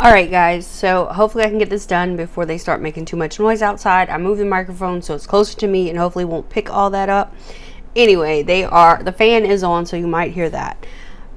Alright guys, so hopefully I can get this done before they start making too much noise outside. I moved the microphone so it's closer to me and hopefully won't pick all that up. Anyway, the fan is on, so you might hear that.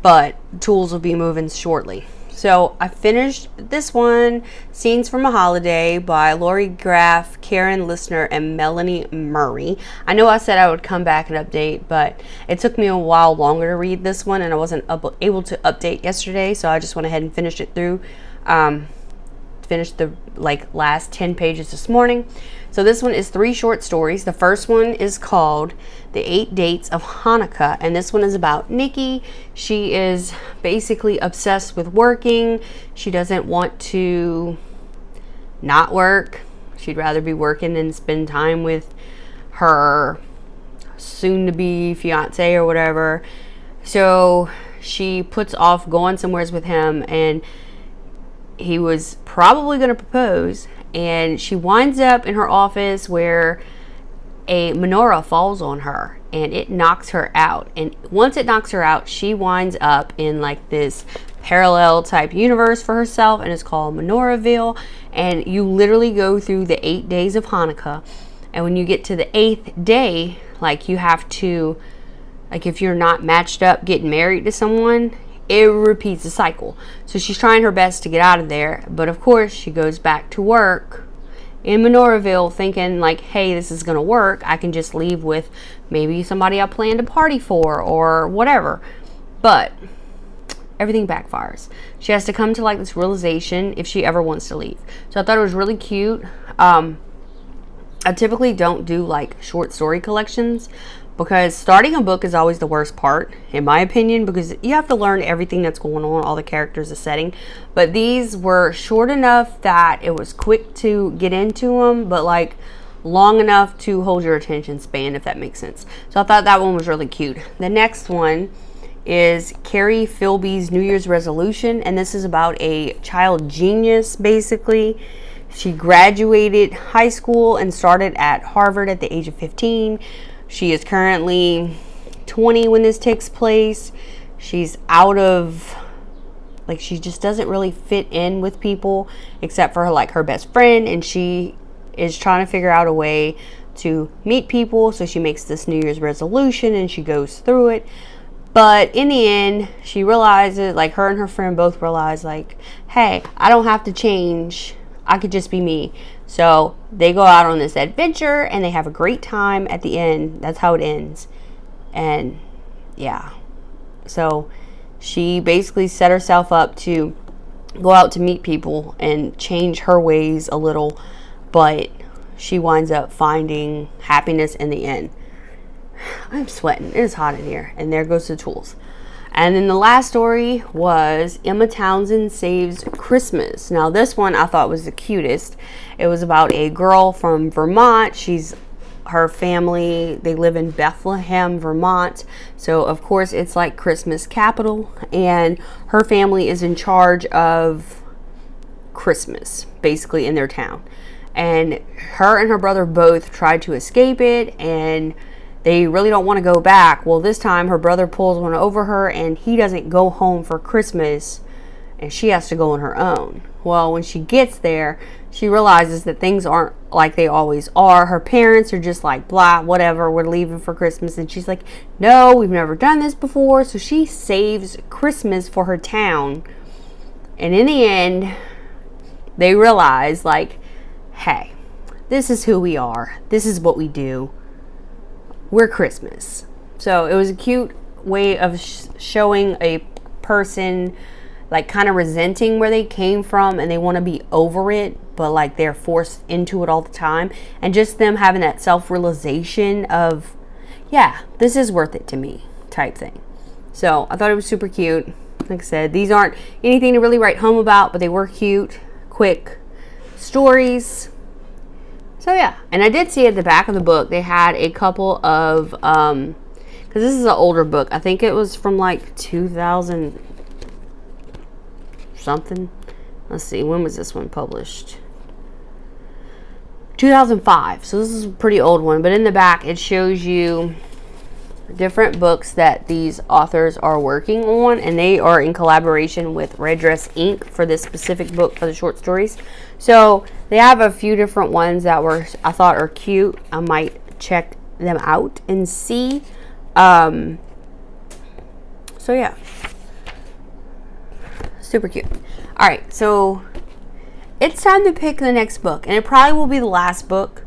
But tools will be moving shortly. So I finished this one, Scenes from a Holiday by Lori Graff, Karen Listener, and Melanie Murray. I know I said I would come back and update, but it took me a while longer to read this one, and I wasn't able to update yesterday, so I just went ahead and finished it through. Finished the last 10 pages this morning. So this one is 3 short stories. The first one is called The 8 Dates of Hanukkah, and this one is about Nikki. She is basically obsessed with working. She doesn't want to not work. She'd rather be working and spend time with her soon-to-be fiance or whatever. So she puts off going somewhere with him, and he was probably going to propose, and she winds up in her office where a menorah falls on her and it knocks her out. And once it knocks her out, she winds up in this parallel type universe for herself, and it's called Menorahville. And you literally go through the 8 days of Hanukkah, and when you get to the 8th day, you have to, if you're not matched up getting married to someone, it repeats the cycle. So she's trying her best to get out of there, but of course she goes back to work in Menorahville thinking hey, this is gonna work. I can just leave with maybe somebody I planned a party for or whatever. But everything backfires. She has to come to this realization if she ever wants to leave. So I thought it was really cute. I typically don't do short story collections, because starting a book is always the worst part, in my opinion, because you have to learn everything that's going on, all the characters, the setting. But these were short enough that it was quick to get into them, but long enough to hold your attention span, if that makes sense. So I thought that one was really cute. The next one is Carrie Philby's New Year's Resolution, and this is about a child genius, basically. She graduated high school and started at Harvard at the age of 15. She is currently 20 when this takes place. She's out of, she just doesn't really fit in with people except for her best friend, and she is trying to figure out a way to meet people. So she makes this New Year's resolution and she goes through it. But in the end, she realizes, her and her friend both realize, hey, I don't have to change. I could just be me. So they go out on this adventure and they have a great time at the end. That's how it ends. And yeah. So she basically set herself up to go out to meet people and change her ways a little. But she winds up finding happiness in the end. I'm sweating. It is hot in here. And there goes the tools. And then the last story was Emma Townsend Saves Christmas. Now this one I thought was the cutest. It was about a girl from Vermont. Her family, they live in Bethlehem, Vermont. So of course it's Christmas capital. And her family is in charge of Christmas, basically, in their town. And her brother both tried to escape it, and they really don't want to go back. Well, this time her brother pulls one over her and he doesn't go home for Christmas, and she has to go on her own. Well, when she gets there, she realizes that things aren't like they always are. Her parents are just blah, whatever, we're leaving for Christmas. And she's no, we've never done this before. So she saves Christmas for her town. And in the end, they realize hey, this is who we are. This is what we do. We're Christmas. So it was a cute way of showing a person kind of resenting where they came from, and they want to be over it, but they're forced into it all the time, and just them having that self-realization of, yeah, this is worth it to me type thing. So I thought it was super cute. Like I said, these aren't anything to really write home about, but they were cute, quick stories. So yeah, and I did see at the back of the book they had a couple of because this is an older book. I think it was from 2000 something. Let's see, when was this one published? 2005. So this is a pretty old one, but in the back it shows you different books that these authors are working on, and they are in collaboration with Red Dress Inc. for this specific book for the short stories. So they have a few different ones that I thought are cute. I might check them out and see. So yeah, super cute. All right, so it's time to pick the next book, and it probably will be the last book.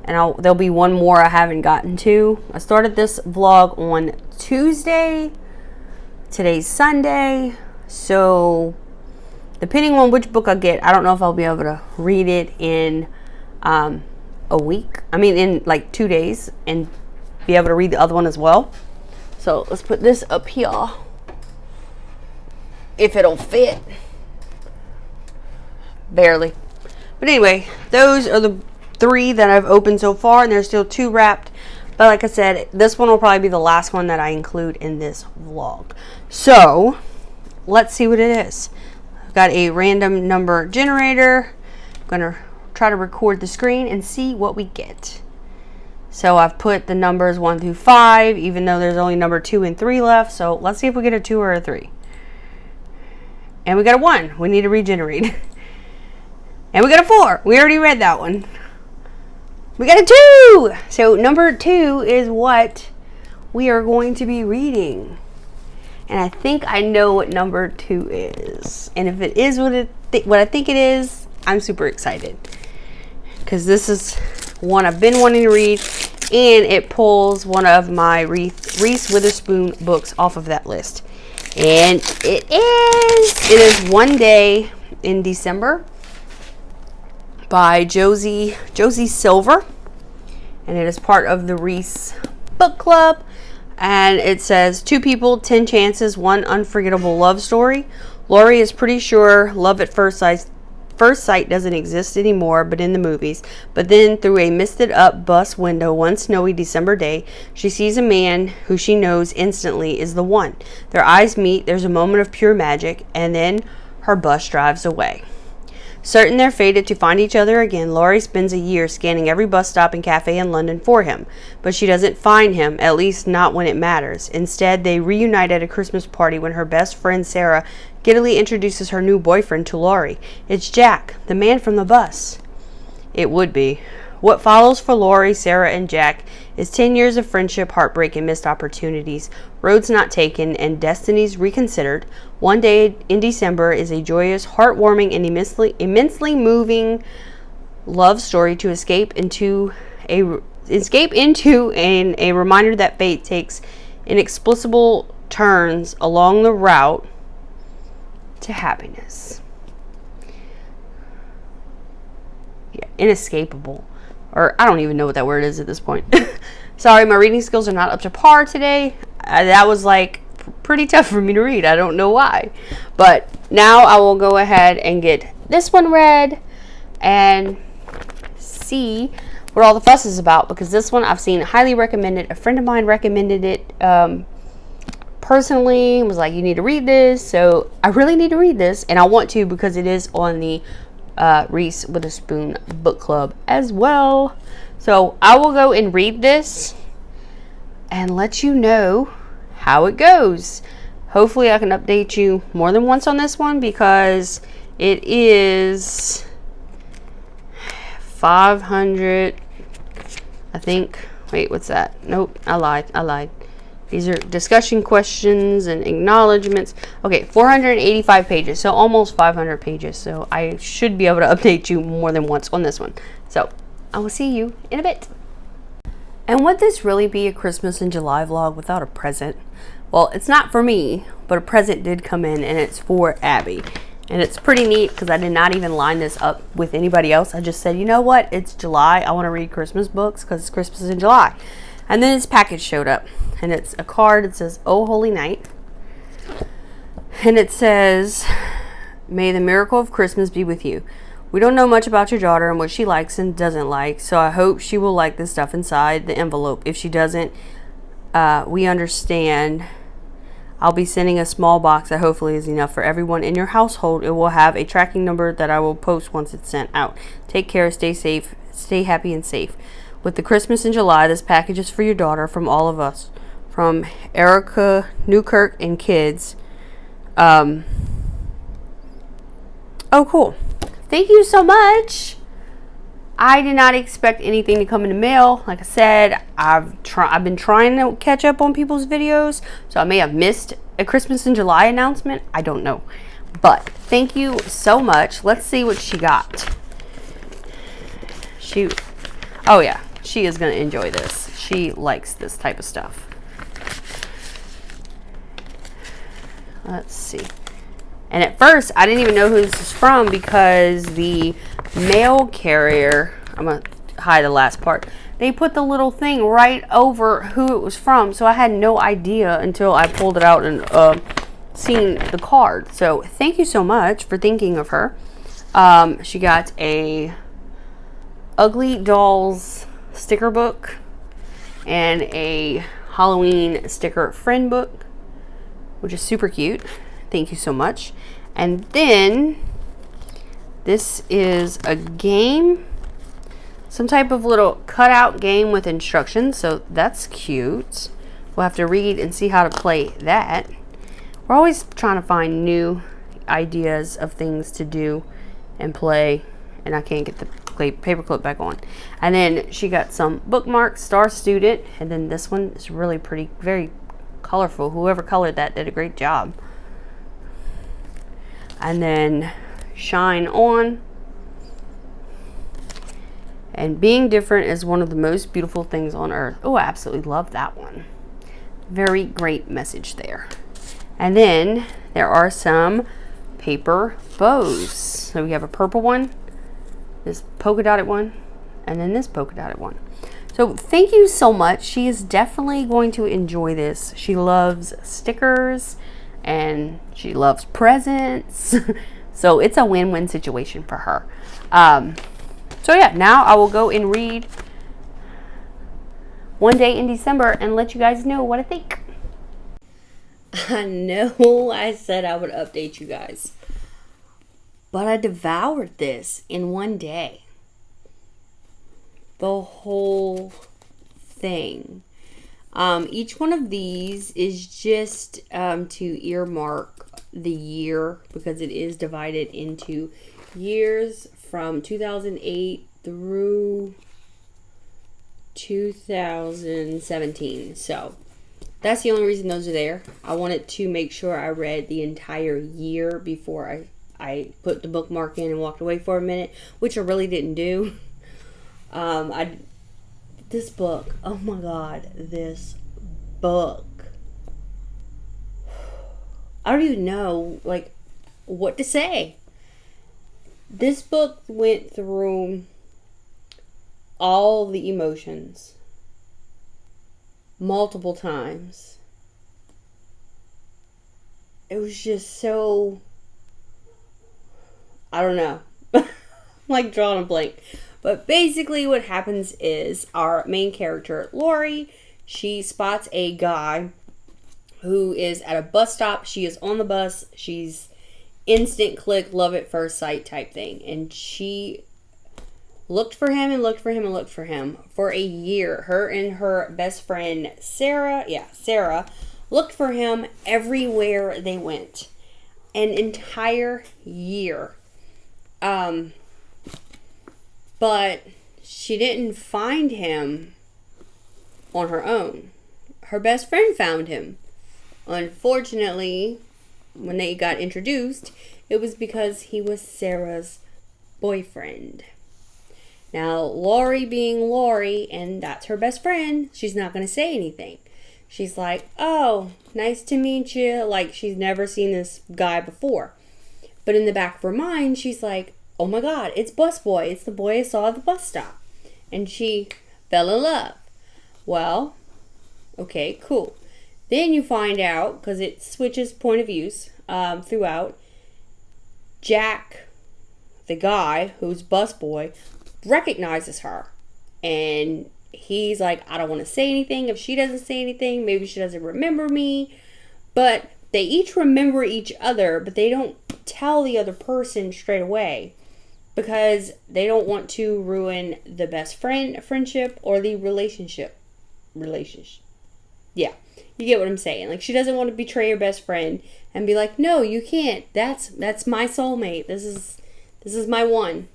And there'll be one more I haven't gotten to. I started this vlog on Tuesday. Today's Sunday. So, depending on which book I get, I don't know if I'll be able to read it in a week. I mean, in like 2 days. And be able to read the other one as well. So, let's put this up here. If it'll fit. Barely. But anyway, those are the 3 that I've opened so far, and there's still 2 wrapped. But like I said, this one will probably be the last one that I include in this vlog. So let's see what it is. I've got a random number generator. I'm gonna try to record the screen and see what we get. So I've put the numbers 1 through 5, even though there's only number 2 and 3 left. So let's see if we get a 2 or a 3. And we got a 1. We need to regenerate. And we got a 4. We already read that one. We got a 2! So number 2 is what we are going to be reading. And I think I know what number 2 is. And if it is what I think it is, I'm super excited. Because this is one I've been wanting to read. And it pulls one of my Reese Witherspoon books off of that list. And it is One Day in December by Josie Silver, and it is part of the Reese book club. And it says 2 people, 10 chances, 1 unforgettable love story. Laurie is pretty sure love at first sight doesn't exist anymore, but in the movies. But then through a misted up bus window one snowy December day, she sees a man who she knows instantly is the one. Their eyes meet, there's a moment of pure magic, and then her bus drives away. Certain they're fated to find each other again, Laurie spends a year scanning every bus stop and cafe in London for him. But she doesn't find him, at least not when it matters. Instead, they reunite at a Christmas party when her best friend Sarah giddily introduces her new boyfriend to Laurie. It's Jack, the man from the bus. It would be. What follows for Laurie, Sarah, and Jack is 10 years of friendship, heartbreak, and missed opportunities, roads not taken, and destinies reconsidered. One Day in December is a joyous, heartwarming, and immensely moving love story to escape into a reminder that fate takes inexplicable turns along the route to happiness. Yeah, inescapable. Or I don't even know what that word is at this point. Sorry, my reading skills are not up to par today. That was like pretty tough for me to read. I don't know why. But now I will go ahead and get this one read and see what all the fuss is about, because this one I've seen highly recommended. A friend of mine recommended it personally, was like, you need to read this. So I really need to read this, and I want to because it is on the Reese Witherspoon book club as well. So I will go and read this and let you know how it goes. Hopefully I can update you more than once on this one, because it is 500, I think. Wait, what's that? Nope, I lied. These are discussion questions and acknowledgments. Okay, 485 pages, so almost 500 pages. So I should be able to update you more than once on this one. So I will see you in a bit. And would this really be a Christmas in July vlog without a present? Well, it's not for me, but a present did come in, and it's for Abby. And it's pretty neat because I did not even line this up with anybody else. I just said, you know what? It's July. I want to read Christmas books because it's Christmas in July. And then this package showed up. And it's a card. It says, "Oh Holy Night." And it says, "May the miracle of Christmas be with you. We don't know much about your daughter and what she likes and doesn't like, so I hope she will like the stuff inside the envelope. If she doesn't, we understand. I'll be sending a small box that hopefully is enough for everyone in your household. It will have a tracking number that I will post once it's sent out. Take care, stay safe, stay happy and safe. With the Christmas in July, this package is for your daughter from all of us. from Erica Newkirk and Kids. Oh, cool. Thank you so much. I did not expect anything to come in the mail. Like I said, I've been trying to catch up on people's videos, so I may have missed a Christmas in July announcement. I don't know. But thank you so much. Let's see what she got. Oh yeah, she is going to enjoy this. She likes this type of stuff. Let's see. And at first, I didn't even know who this was from because the mail carrier, I'm going to hide the last part, they put the little thing right over who it was from. So I had no idea until I pulled it out and seen the card. So thank you so much for thinking of her. She got a Ugly Dolls sticker book and a Halloween sticker friend book, which is super cute. Thank you so much. And then this is a game, some type of little cutout game with instructions. So that's cute. We'll have to read and see how to play that. We're always trying to find new ideas of things to do and play. And I can't get the paperclip back on. And then she got some bookmarks, Star Student. And then this one is really pretty, very colorful. Whoever colored that did a great job. And then Shine On. And being different is one of the most beautiful things on earth. Oh, I absolutely love that one. Very great message there. And then there are some paper bows. So we have a purple one, this polka dotted one, and then this polka dotted one. So thank you so much. She is definitely going to enjoy this. She loves stickers and she loves presents. So it's a win-win situation for her. So yeah, now I will go and read One Day in December and let you guys know what I think. I know I said I would update you guys, but I devoured this in one day. The whole thing. Each one of these is just to earmark the year, because it is divided into years from 2008 through 2017. So that's the only reason those are there. I wanted to make sure I read the entire year before I put the bookmark in and walked away for a minute, which I really didn't do. This book, oh my God, this book. I don't even know, like, what to say. This book went through all the emotions multiple times. It was just so, I don't know, like drawing a blank. But basically what happens is our main character, Lori, she spots a guy who is at a bus stop. She is on the bus. She's instant click, love at first sight type thing. And she looked for him and looked for him and looked for him for a year. Her and her best friend, Sarah, looked for him everywhere they went. An entire year. But she didn't find him on her own. Her best friend found him. Unfortunately, when they got introduced, it was because he was Sarah's boyfriend. Now, Lori being Lori, and that's her best friend, she's not going to say anything. She's like, oh, nice to meet you. Like, she's never seen this guy before. But in the back of her mind, she's like, oh my God, it's Busboy. It's the boy I saw at the bus stop. And she fell in love. Well, okay, cool. Then you find out, because it switches point of views throughout, Jack, the guy who's Busboy, recognizes her. And he's like, I don't want to say anything. If she doesn't say anything, maybe she doesn't remember me. But they each remember each other, but they don't tell the other person straight away, because they don't want to ruin the best friendship or the relationship. Yeah. You get what I'm saying? Like, she doesn't want to betray her best friend and be like, no, you can't. That's my soulmate. This is my one.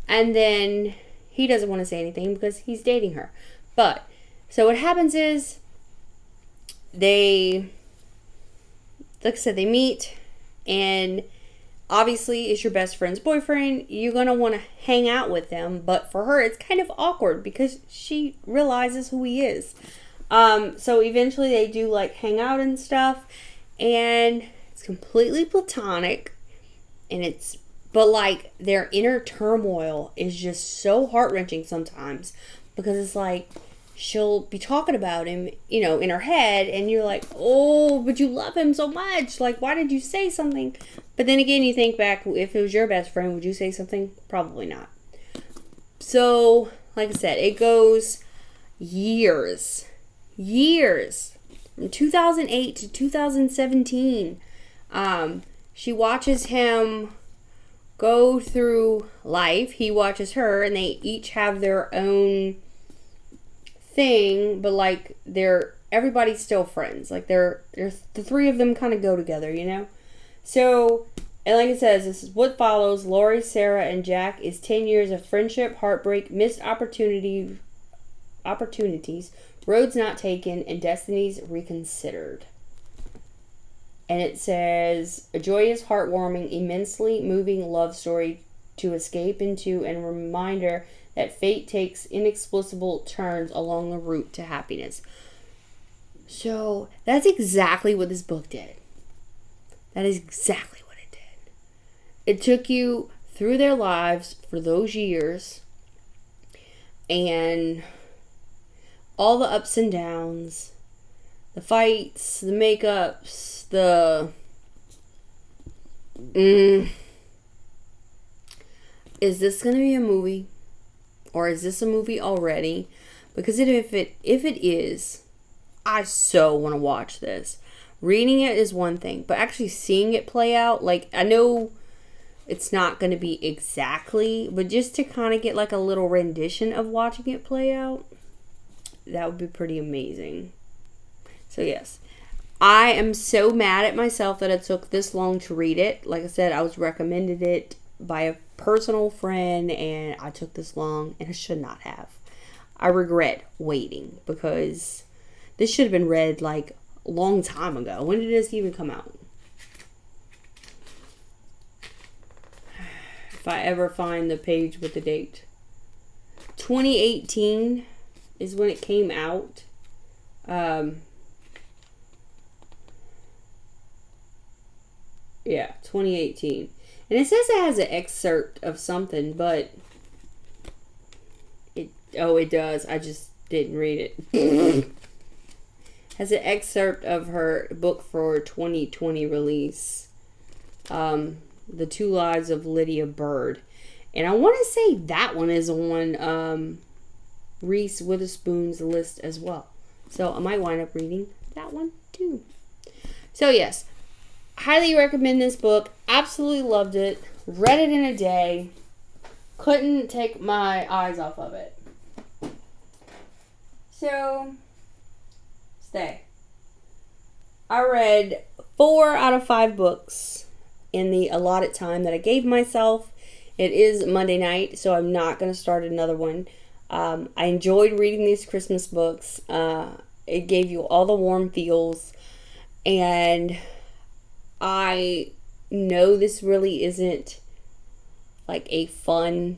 And then he doesn't want to say anything because he's dating her. But, so what happens is, like I said, they meet, and obviously it's your best friend's boyfriend. You're going to want to hang out with them. But for her, it's kind of awkward because she realizes who he is. So eventually they do like hang out and stuff, and it's completely platonic, but like their inner turmoil is just so heart-wrenching sometimes, because it's like she'll be talking about him, you know, in her head, and you're like, oh, but you love him so much. Like, why did you say something? But then again, you think back, if it was your best friend, would you say something? Probably not. So, like I said, it goes years, from 2008 to 2017. She watches him go through life. He watches her, and they each have their own thing, but like everybody's still friends. Like the three of them kind of go together, you know? So, and like it says, this is what follows. Lori, Sarah, and Jack is 10 years of friendship, heartbreak, missed opportunities, roads not taken, and destinies reconsidered. And it says, a joyous, heartwarming, immensely moving love story to escape into, and a reminder that fate takes inexplicable turns along the route to happiness. So that's exactly what this book did. That is exactly what it did. It took you through their lives for those years, and all the ups and downs, the fights, the makeups, is this going to be a movie? Or is this a movie already? Because if it is, I so want to watch this. Reading it is one thing, but actually seeing it play out, like, I know it's not going to be exactly, but just to kind of get like a little rendition of watching it play out, that would be pretty amazing. So yes, I am so mad at myself that it took this long to read it. Like I said, I was recommended it by a personal friend, and I took this long, and I should not have. I regret waiting, because this should have been read like a long time ago. When did this even come out? If I ever find the page with the date. 2018 is when it came out. Yeah, 2018. And it says it has an excerpt of something, but it does. I just didn't read it. Has an excerpt of her book for 2020 release. The Two Lives of Lydia Bird. And I want to say that one is on Reese Witherspoon's list as well. So I might wind up reading that one too. So yes, highly recommend this book. Absolutely loved it. Read it in a day. Couldn't take my eyes off of it. So, stay. I read 4 out of 5 books in the allotted time that I gave myself. It is Monday night, so I'm not going to start another one. I enjoyed reading these Christmas books. It gave you all the warm feels. And I know this really isn't like a fun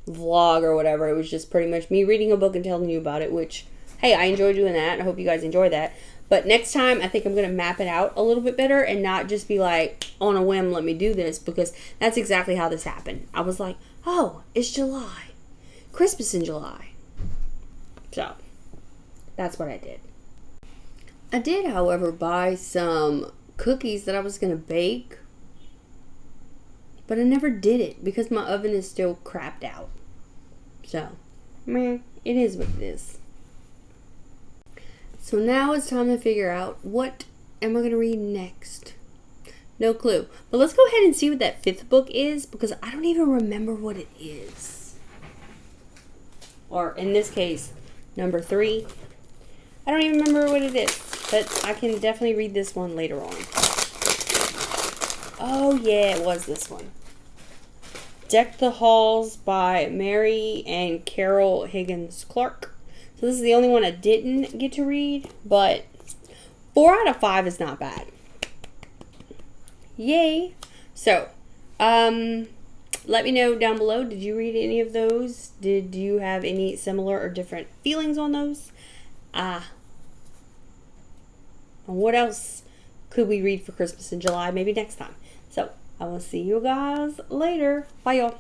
vlog or whatever. It was just pretty much me reading a book and telling you about it, which, hey, I enjoy doing that. I hope you guys enjoy that. But next time, I think I'm going to map it out a little bit better and not just be like, on a whim, let me do this, because that's exactly how this happened. I was like, oh, it's July. Christmas in July. So, that's what I did. I did, however, buy some cookies that I was going to bake, but I never did it because my oven is still crapped out. So, meh, it is what it is. So now it's time to figure out, what am I going to read next? No clue. But let's go ahead and see what that 5th book is, because I don't even remember what it is. Or in this case, number 3. I don't even remember what it is, but I can definitely read this one later on. Oh yeah, it was this one. Deck the Halls by Mary and Carol Higgins Clark. So this is the only one I didn't get to read, but 4 out of 5 is not bad. Yay. So, let me know down below, did you read any of those? Did you have any similar or different feelings on those? And what else could we read for Christmas in July? Maybe next time. So, I will see you guys later. Bye, y'all.